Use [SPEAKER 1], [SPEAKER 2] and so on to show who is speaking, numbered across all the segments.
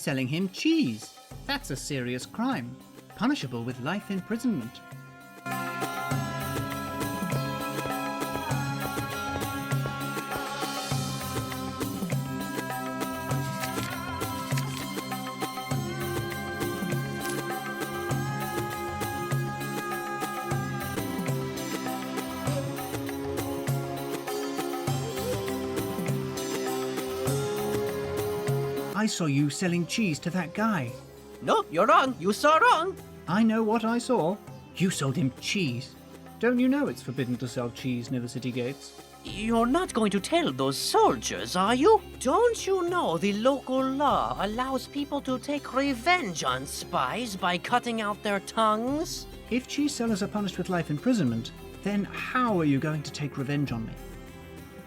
[SPEAKER 1] selling him cheese. That's a serious crime, punishable with life imprisonment. I saw you selling cheese to that guy.
[SPEAKER 2] No, you're wrong. You saw wrong.
[SPEAKER 1] I know what I saw. You sold him cheese. Don't you know it's forbidden to sell cheese near the city gates?
[SPEAKER 2] You're not going to tell those soldiers, are you? Don't you know the local law allows people to take revenge on spies by cutting out their tongues?
[SPEAKER 1] If cheese sellers are punished with life imprisonment, then how are you going to take revenge on me?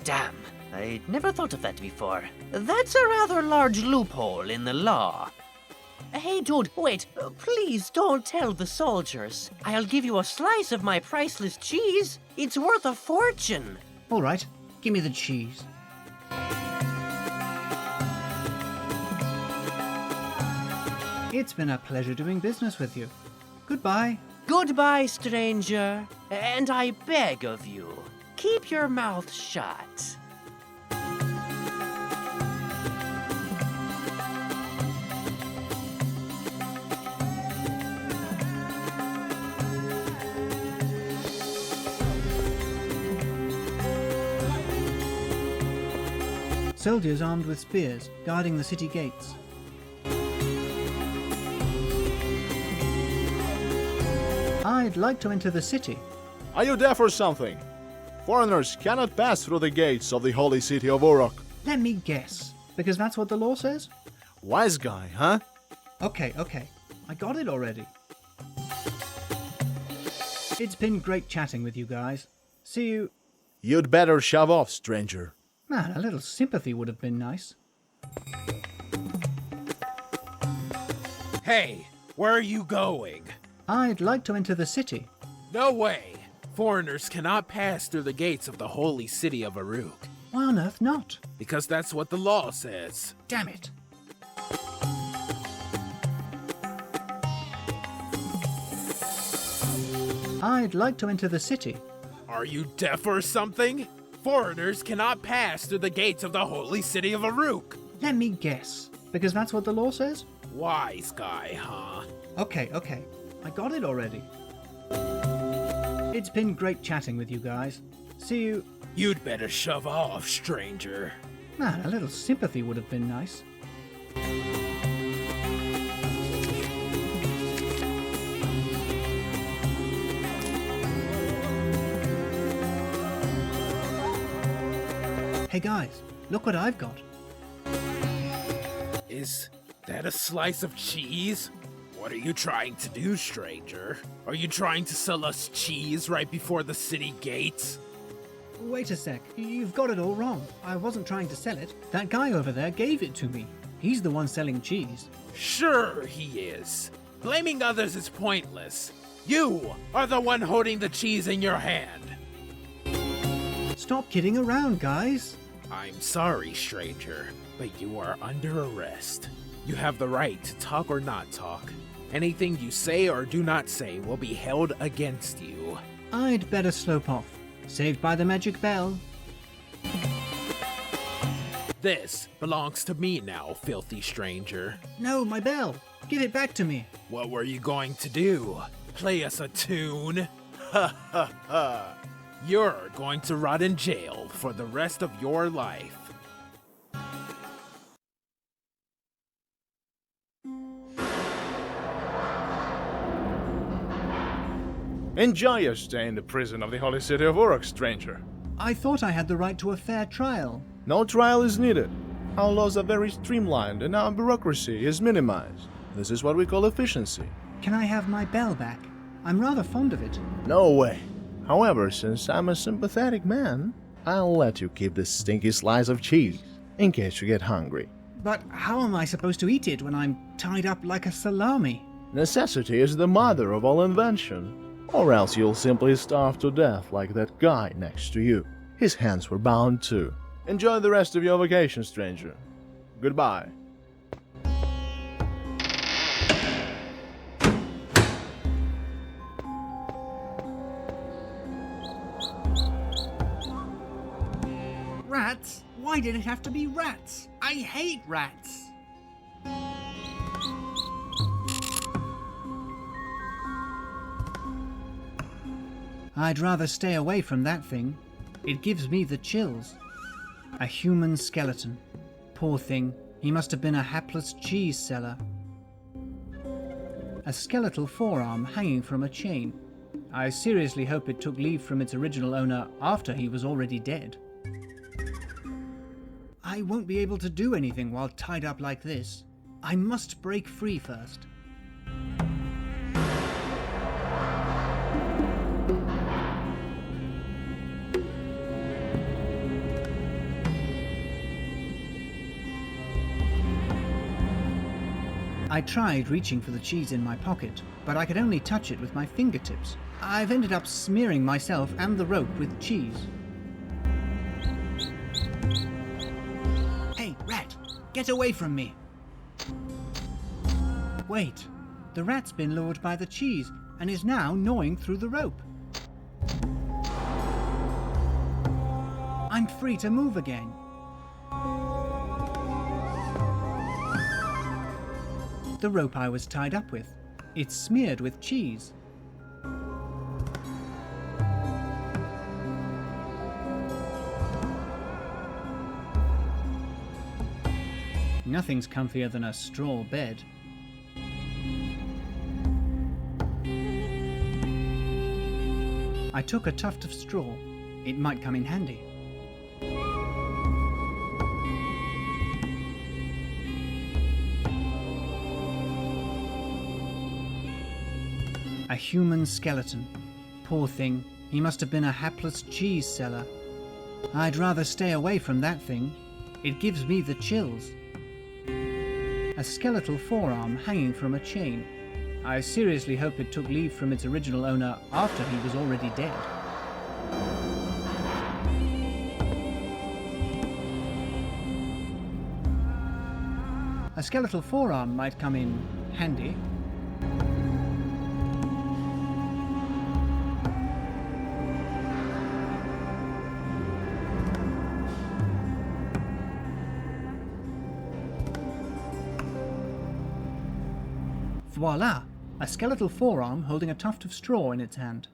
[SPEAKER 2] Damn, I'd never thought of that before. That's a rather large loophole in the law. Hey, dude, wait. Please don't tell the soldiers. I'll give you a slice of my priceless cheese. It's worth a fortune.
[SPEAKER 1] All right, give me the cheese. It's been a pleasure doing business with you. Goodbye.
[SPEAKER 2] Goodbye, stranger. And I beg of you, keep your mouth shut.
[SPEAKER 1] Soldiers armed with spears, guarding the city gates. I'd like to enter the city.
[SPEAKER 3] Are you deaf or something? Foreigners cannot pass through the gates of the holy city of Uruk.
[SPEAKER 1] Let me guess, because that's what the law says?
[SPEAKER 3] Wise guy, huh?
[SPEAKER 1] Okay. I got it already. It's been great chatting with you guys. See you...
[SPEAKER 3] You'd better shove off, stranger.
[SPEAKER 1] Man, a little sympathy would have been nice.
[SPEAKER 4] Hey, where are you going?
[SPEAKER 1] I'd like to enter the city.
[SPEAKER 4] No way! Foreigners cannot pass through the gates of the holy city of Uruk.
[SPEAKER 1] Why on earth not?
[SPEAKER 4] Because that's what the law says.
[SPEAKER 1] Damn it. I'd like to enter the city.
[SPEAKER 4] Are you deaf or something? Foreigners cannot pass through the gates of the holy city of Uruk.
[SPEAKER 1] Let me guess, because that's what the law says?
[SPEAKER 4] Wise guy, huh?
[SPEAKER 1] Okay. I got it already. It's been great chatting with you guys. See you...
[SPEAKER 4] You'd better shove off, stranger.
[SPEAKER 1] Man, a little sympathy would have been nice. Hey guys, look what I've got.
[SPEAKER 4] Is that a slice of cheese? What are you trying to do, stranger? Are you trying to sell us cheese right before the city gates?
[SPEAKER 1] Wait a sec, you've got it all wrong. I wasn't trying to sell it. That guy over there gave it to me. He's the one selling cheese.
[SPEAKER 4] Sure he is. Blaming others is pointless. You are the one holding the cheese in your hand.
[SPEAKER 1] Stop kidding around, guys.
[SPEAKER 4] I'm sorry, stranger, but you are under arrest. You have the right to talk or not talk. Anything you say or do not say will be held against you.
[SPEAKER 1] I'd better slope off. Saved by the magic bell.
[SPEAKER 4] This belongs to me now, filthy stranger.
[SPEAKER 1] No, my bell. Give it back to me.
[SPEAKER 4] What were you going to do? Play us a tune? Ha ha ha. You're going to rot in jail for the rest of your life.
[SPEAKER 3] Enjoy your stay in the prison of the holy city of Uruk, stranger.
[SPEAKER 1] I thought I had the right to a fair trial.
[SPEAKER 3] No trial is needed. Our laws are very streamlined and our bureaucracy is minimized. This is what we call efficiency.
[SPEAKER 1] Can I have my bell back? I'm rather fond of it.
[SPEAKER 3] No way. However, since I'm a sympathetic man, I'll let you keep this stinky slice of cheese, in case you get hungry.
[SPEAKER 1] But how am I supposed to eat it when I'm tied up like a salami?
[SPEAKER 3] Necessity is the mother of all invention. Or else you'll simply starve to death like that guy next to you. His hands were bound too. Enjoy the rest of your vacation, stranger. Goodbye.
[SPEAKER 1] rats? Why did it have to be rats? I hate rats! I'd rather stay away from that thing. It gives me the chills. A human skeleton. Poor thing, he must have been a hapless cheese seller. A skeletal forearm hanging from a chain. I seriously hope it took leave from its original owner after he was already dead. I won't be able to do anything while tied up like this. I must break free first. I tried reaching for the cheese in my pocket, but I could only touch it with my fingertips. I've ended up smearing myself and the rope with cheese. Hey, rat! Get away from me! Wait, the rat's been lured by the cheese and is now gnawing through the rope. I'm free to move again. The rope I was tied up with. It's smeared with cheese. Nothing's comfier than a straw bed. I took a tuft of straw. It might come in handy. A human skeleton. Poor thing, he must have been a hapless cheese seller. I'd rather stay away from that thing. It gives me the chills. A skeletal forearm hanging from a chain. I seriously hope it took leave from its original owner after he was already dead. A skeletal forearm might come in handy. Voila! A skeletal forearm holding a tuft of straw in its hand.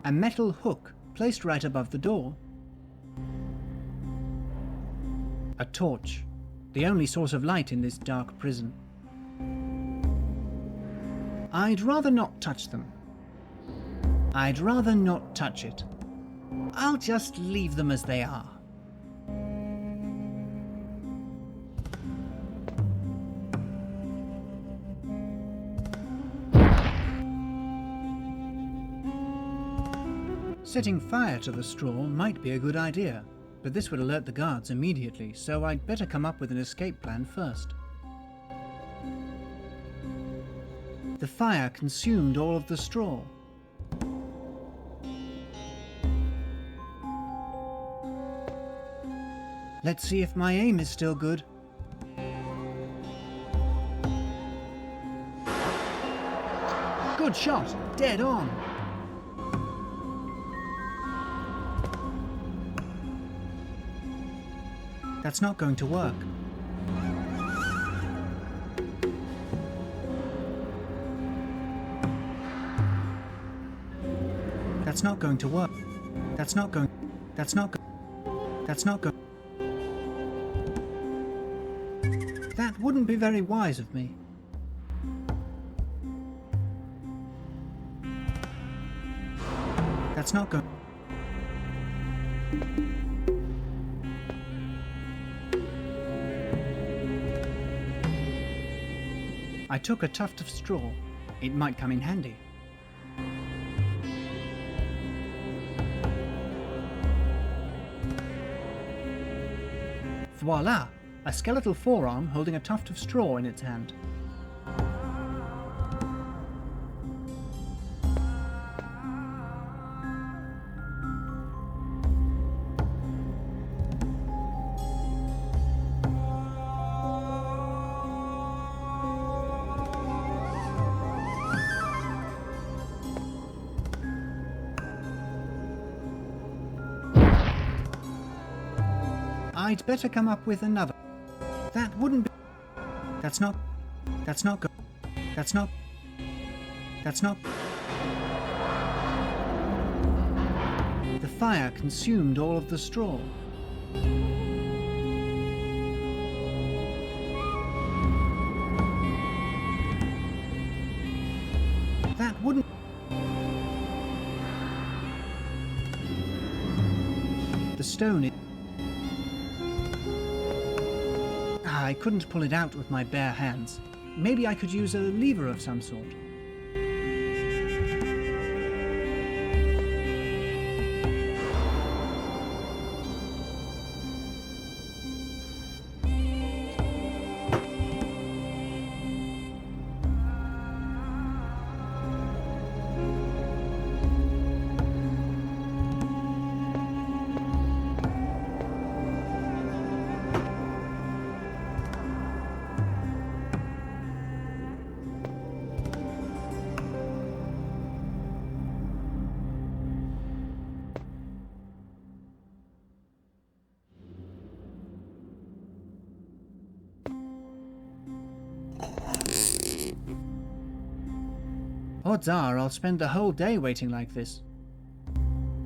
[SPEAKER 1] A metal hook placed right above the door. A torch, the only source of light in this dark prison. I'd rather not touch them. I'd rather not touch it. I'll just leave them as they are. Setting fire to the straw might be a good idea, but this would alert the guards immediately, so I'd better come up with an escape plan first. The fire consumed all of the straw. Let's see if my aim is still good. Good shot! Dead on! That's not going to work. That's not going to work. That's not going. That's not go. That wouldn't be very wise of me. That's not going. I took a tuft of straw. It might come in handy. Voila! A skeletal forearm holding a tuft of straw in its hand. I'd better come up with another. That wouldn't be... That's not good. That's not... The fire consumed all of the straw. That wouldn't... The stone is... I couldn't pull it out with my bare hands. Maybe I could use a lever of some sort. Odds are I'll spend the whole day waiting like this.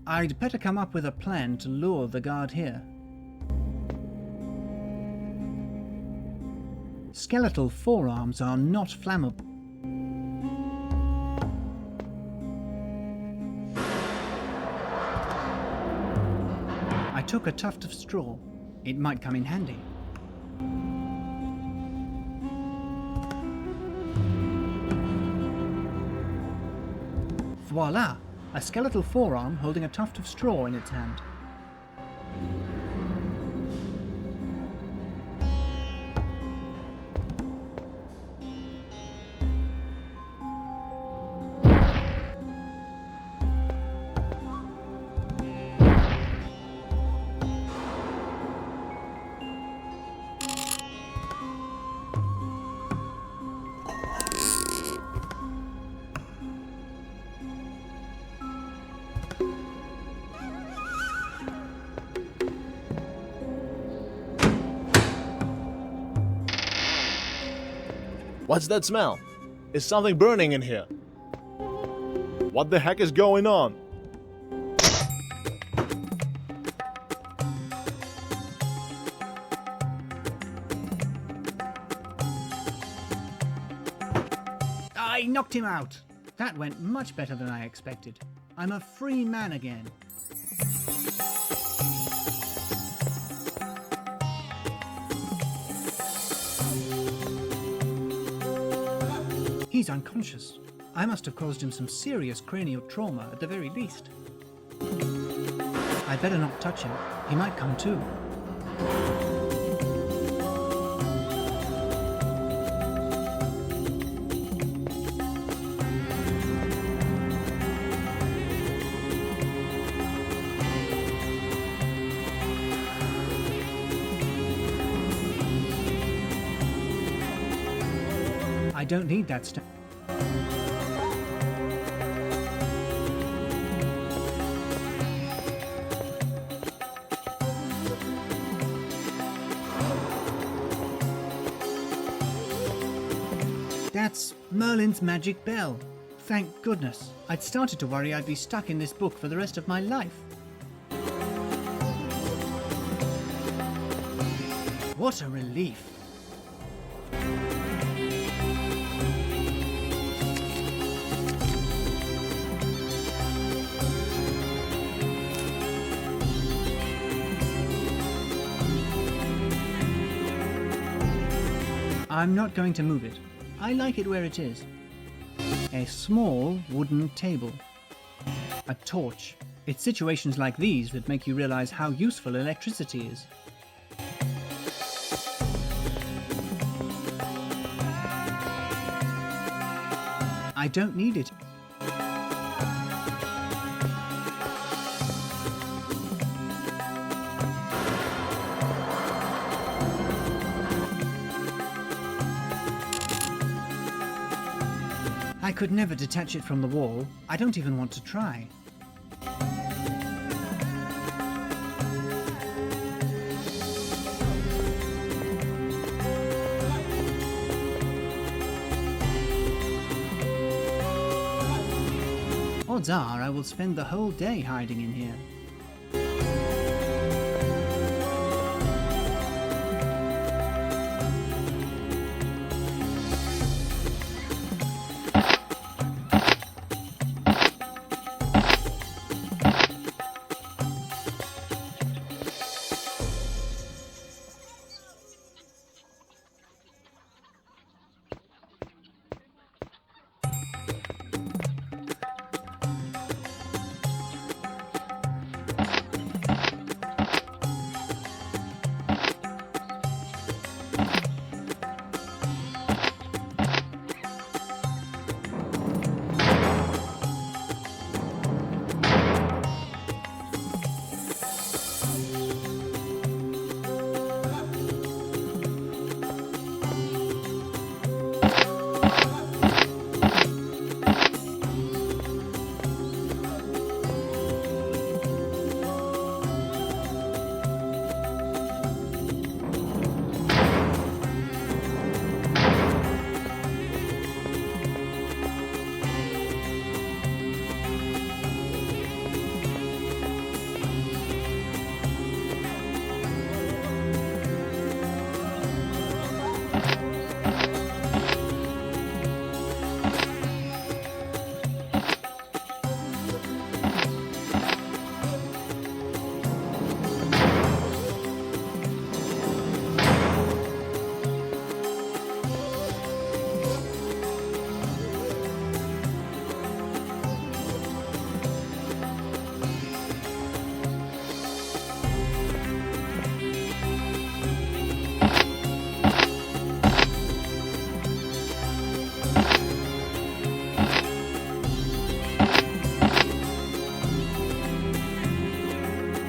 [SPEAKER 1] I'd better come up with a plan to lure the guard here. Skeletal forearms are not flammable. I took a tuft of straw. It might come in handy. Voila! A skeletal forearm holding a tuft of straw in its hand.
[SPEAKER 3] What's that smell? Is something burning in here? What the heck is going on?
[SPEAKER 1] I knocked him out! That went much better than I expected. I'm a free man again. He's unconscious. I must have caused him some serious cranial trauma at the very least. I'd better not touch him. He might come to. I don't need that stuff. That's Merlin's magic bell. Thank goodness. I'd started to worry I'd be stuck in this book for the rest of my life. What a relief. I'm not going to move it. I like it where it is. A small wooden table. A torch. It's situations like these that make you realize how useful electricity is. I don't need it. I could never detach it from the wall. I don't even want to try. odds are I will spend the whole day hiding in here.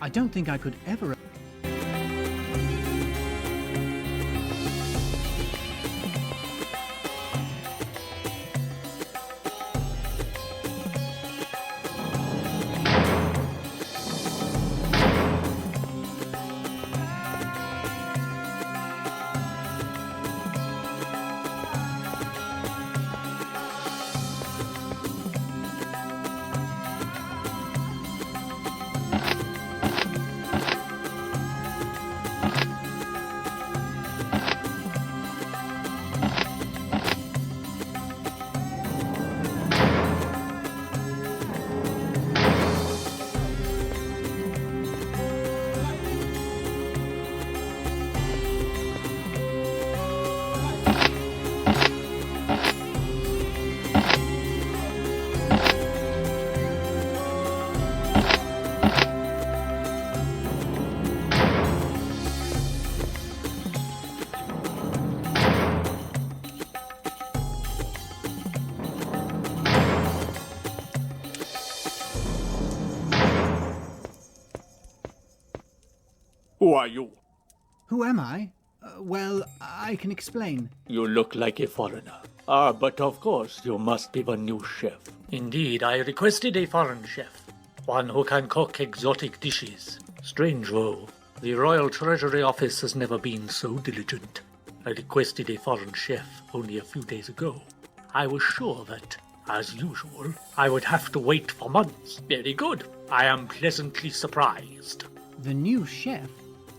[SPEAKER 1] I don't think I could ever...
[SPEAKER 5] Who are you?
[SPEAKER 1] Who am I? Well, I can explain.
[SPEAKER 5] You look like a foreigner. Ah, but of course, you must be the new chef.
[SPEAKER 6] Indeed, I requested a foreign chef. One who can cook exotic dishes. Strange though, the Royal Treasury Office has never been so diligent. I requested a foreign chef only a few days ago. I was sure that, as usual, I would have to wait for months. Very good. I am pleasantly surprised.
[SPEAKER 1] The new chef?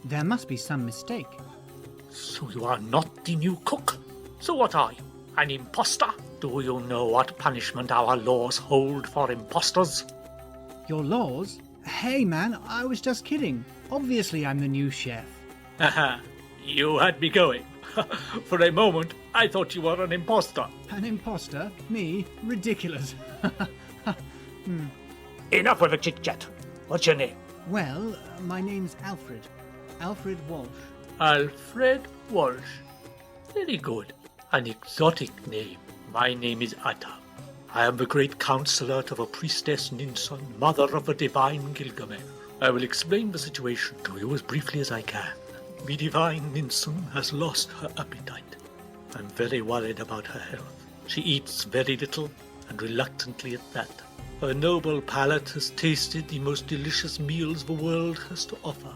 [SPEAKER 1] There must be some mistake.
[SPEAKER 6] So you are not the new cook? So what are you? An imposter? Do you know what punishment our laws hold for impostors?
[SPEAKER 1] Your laws? Hey man, I was just kidding. Obviously I'm the new chef.
[SPEAKER 6] Haha, you had me going. For a moment, I thought you were an imposter.
[SPEAKER 1] An imposter? Me? Ridiculous.
[SPEAKER 5] Enough of the chit-chat. What's your name?
[SPEAKER 1] Well, my name's Alfred. Alfred Walsh.
[SPEAKER 6] Alfred Walsh. Very good. An exotic name. My name is Atta. I am the great counselor to the priestess Ninsun, mother of the divine Gilgamesh. I will explain the situation to you as briefly as I can. The divine Ninsun has lost her appetite. I'm very worried about her health. She eats very little, and reluctantly at that. Her noble palate has tasted the most delicious meals the world has to offer.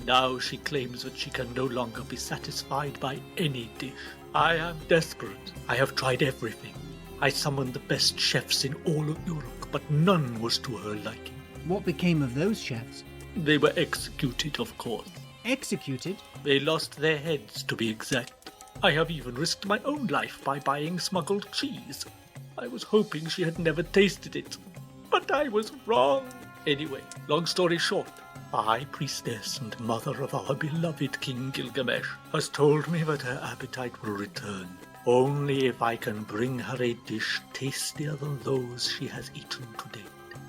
[SPEAKER 6] Now she claims that she can no longer be satisfied by any dish. I am desperate. I have tried everything. I summoned the best chefs in all of Europe. but none was to her liking.
[SPEAKER 1] What became of those chefs?
[SPEAKER 6] They were executed, of course.
[SPEAKER 1] Executed?
[SPEAKER 6] They lost their heads, to be exact. I have even risked my own life by buying smuggled cheese. I was hoping she had never tasted it, but I was wrong. Anyway, long story short, the High Priestess and mother of our beloved King Gilgamesh has told me that her appetite will return, only if I can bring her a dish tastier than those she has eaten to date.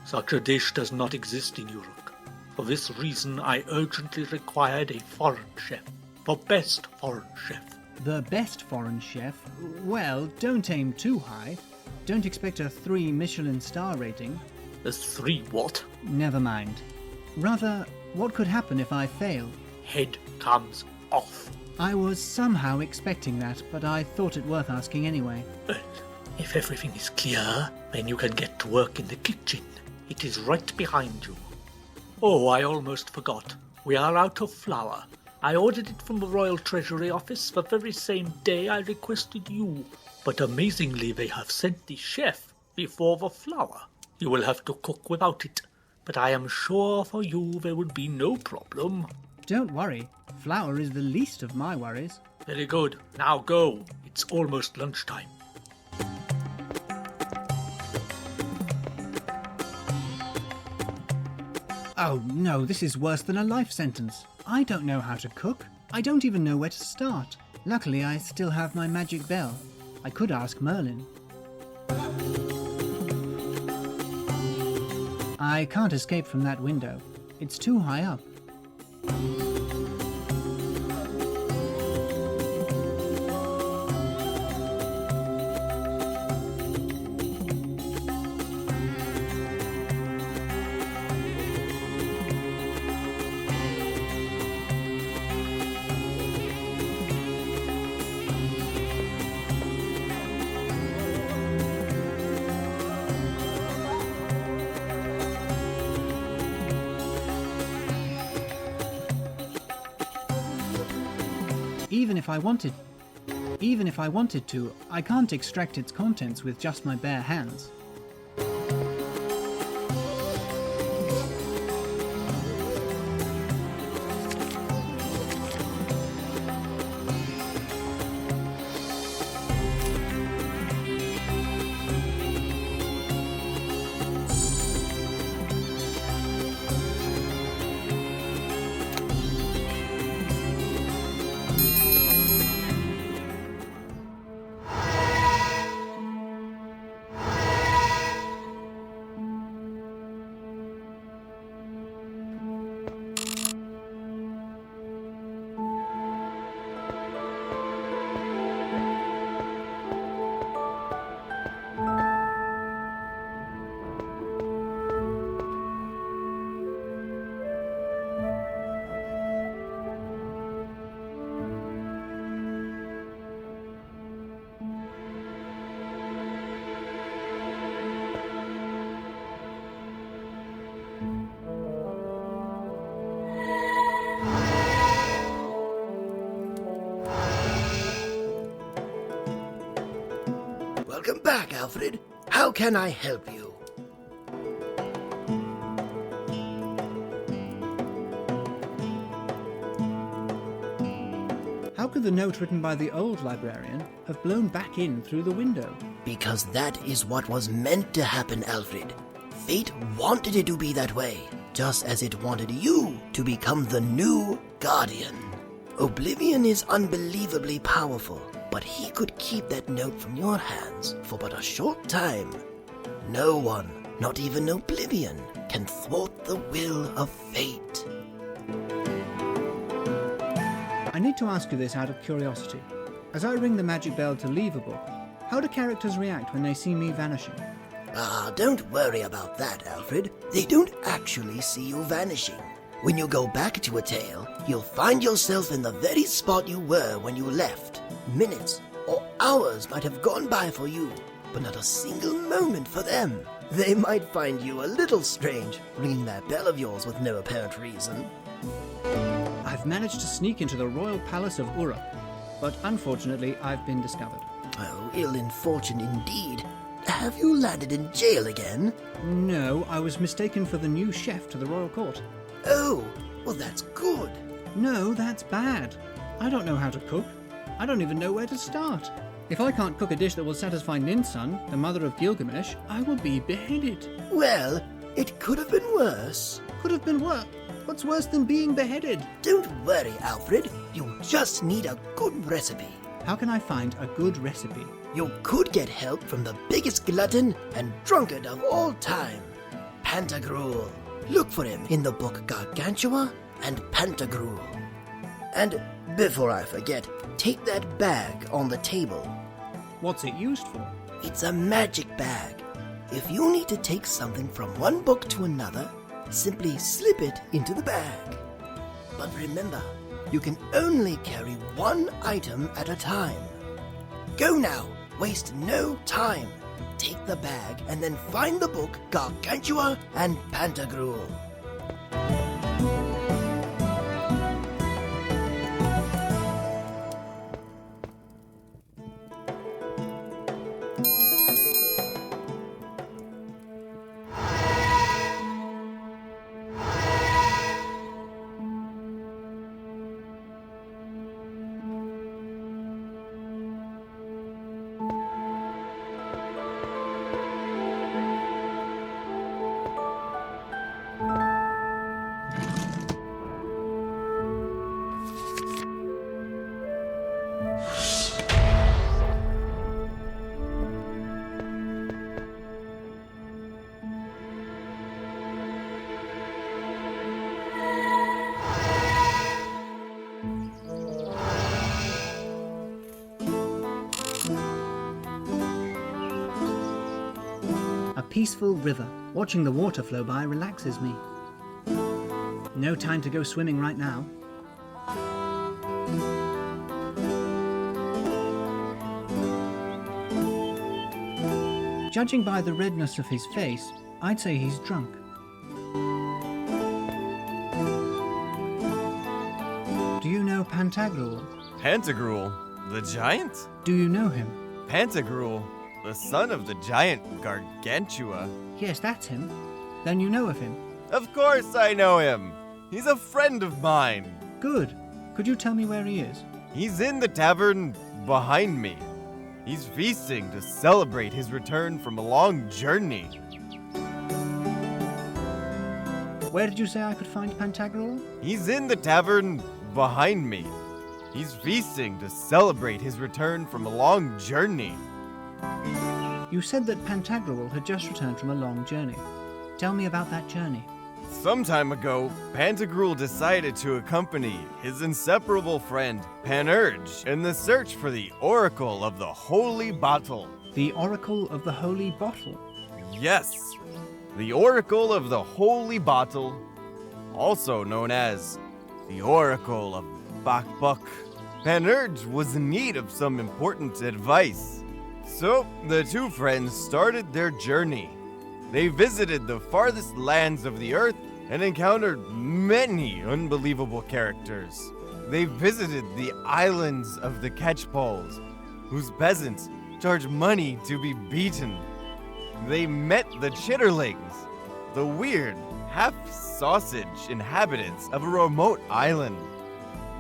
[SPEAKER 6] Such a dish does not exist in Uruk. For this reason, I urgently required a foreign chef. The best foreign chef.
[SPEAKER 1] The best foreign chef? Well, don't aim too high. Don't expect a 3 Michelin star rating.
[SPEAKER 6] The 3 what?
[SPEAKER 1] Never mind. Rather, what could happen if I fail?
[SPEAKER 6] Head comes off.
[SPEAKER 1] I was somehow expecting that, but I thought it worth asking anyway.
[SPEAKER 6] Well, if everything is clear, then you can get to work in the kitchen. It is right behind you. Oh, I almost forgot. We are out of flour. I ordered it from the Royal Treasury Office the very same day I requested you. But amazingly, they have sent the chef before the flour. You will have to cook without it, but I am sure for you there would be no problem.
[SPEAKER 1] Don't worry. Flour is the least of my worries.
[SPEAKER 6] Very good. Now go. It's almost lunchtime.
[SPEAKER 1] Oh no, this is worse than a life sentence. I don't know how to cook. I don't even know where to start. Luckily, I still have my magic bell. I could ask Merlin. I can't escape from that window. It's too high up. Even if I wanted to, I can't extract its contents with just my bare hands.
[SPEAKER 7] Welcome back, Alfred. How can I help you?
[SPEAKER 1] How could the note written by the old librarian have blown back in through the window?
[SPEAKER 7] Because that is what was meant to happen, Alfred. Fate wanted it to be that way, just as it wanted you to become the new Guardian. Oblivion is unbelievably powerful, but he could keep that note from your hands for but a short time. No one, not even Oblivion, can thwart the will of fate.
[SPEAKER 1] I need to ask you this out of curiosity. As I ring the magic bell to leave a book, how do characters react when they see me vanishing?
[SPEAKER 7] Don't worry about that, Alfred. They don't actually see you vanishing. When you go back to a tale, you'll find yourself in the very spot you were when you left. Minutes or hours might have gone by for you, but not a single moment for them. They might find you a little strange, ringing that bell of yours with no apparent reason.
[SPEAKER 1] I've managed to sneak into the royal palace of Uruk, but unfortunately I've been discovered.
[SPEAKER 7] Oh, ill in fortune indeed. Have you landed in jail again?
[SPEAKER 1] No, I was mistaken for the new chef to the royal court.
[SPEAKER 7] Oh, well that's good.
[SPEAKER 1] No, that's bad. I don't know how to cook. I don't even know where to start. If I can't cook a dish that will satisfy Ninsun, the mother of Gilgamesh, I will be beheaded.
[SPEAKER 7] Well, it could have been worse.
[SPEAKER 1] Could have been worse. What's worse than being beheaded?
[SPEAKER 7] Don't worry, Alfred. You just need a good recipe.
[SPEAKER 1] How can I find a good recipe?
[SPEAKER 7] You could get help from the biggest glutton and drunkard of all time, Pantagruel. Look for him in the book Gargantua and Pantagruel. And before I forget, take that bag on the table.
[SPEAKER 1] What's it used for?
[SPEAKER 7] It's a magic bag. If you need to take something from one book to another, simply slip it into the bag. But remember, you can only carry one item at a time. Go now, waste no time. Take the bag and then find the book Gargantua and Pantagruel.
[SPEAKER 1] A peaceful river. Watching the water flow by relaxes me. No time to go swimming right now. Judging by the redness of his face, I'd say he's drunk. Do you know Pantagruel?
[SPEAKER 8] Pantagruel, the giant?
[SPEAKER 1] Do you know him?
[SPEAKER 8] Pantagruel, the son of the giant Gargantua.
[SPEAKER 1] Yes, that's him. Then you know of him.
[SPEAKER 8] Of course I know him. He's a friend of mine.
[SPEAKER 1] Good. Could you tell me where he is?
[SPEAKER 8] He's in the tavern behind me. He's feasting to celebrate his return from a long journey.
[SPEAKER 1] Where did you say I could find Pantagruel?
[SPEAKER 8] He's in the tavern behind me. He's feasting to celebrate his return from a long journey.
[SPEAKER 1] You said that Pantagruel had just returned from a long journey. Tell me about that journey.
[SPEAKER 8] Some time ago, Pantagruel decided to accompany his inseparable friend, Panurge, in the search for the Oracle of the Holy Bottle.
[SPEAKER 1] The Oracle of the Holy Bottle.
[SPEAKER 8] Yes, the Oracle of the Holy Bottle, also known as the Oracle of Bakbuk. Panurge was in need of some important advice. So, the two friends started their journey. They visited the farthest lands of the earth and encountered many unbelievable characters. They visited the islands of the Catchpoles, whose peasants charge money to be beaten. They met the Chitterlings, the weird, half-sausage inhabitants of a remote island.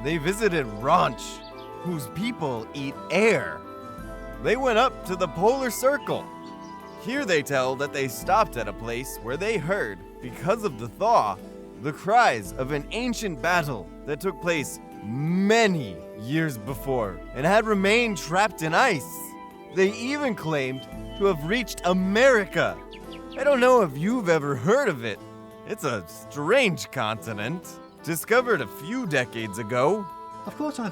[SPEAKER 8] They visited Ranch, whose people eat air. They went up to the Polar Circle. Here they tell that they stopped at a place where they heard, because of the thaw, the cries of an ancient battle that took place many years before and had remained trapped in ice. They even claimed to have reached America. I don't know if you've ever heard of it. It's a strange continent, discovered a few decades ago.
[SPEAKER 1] Of course I've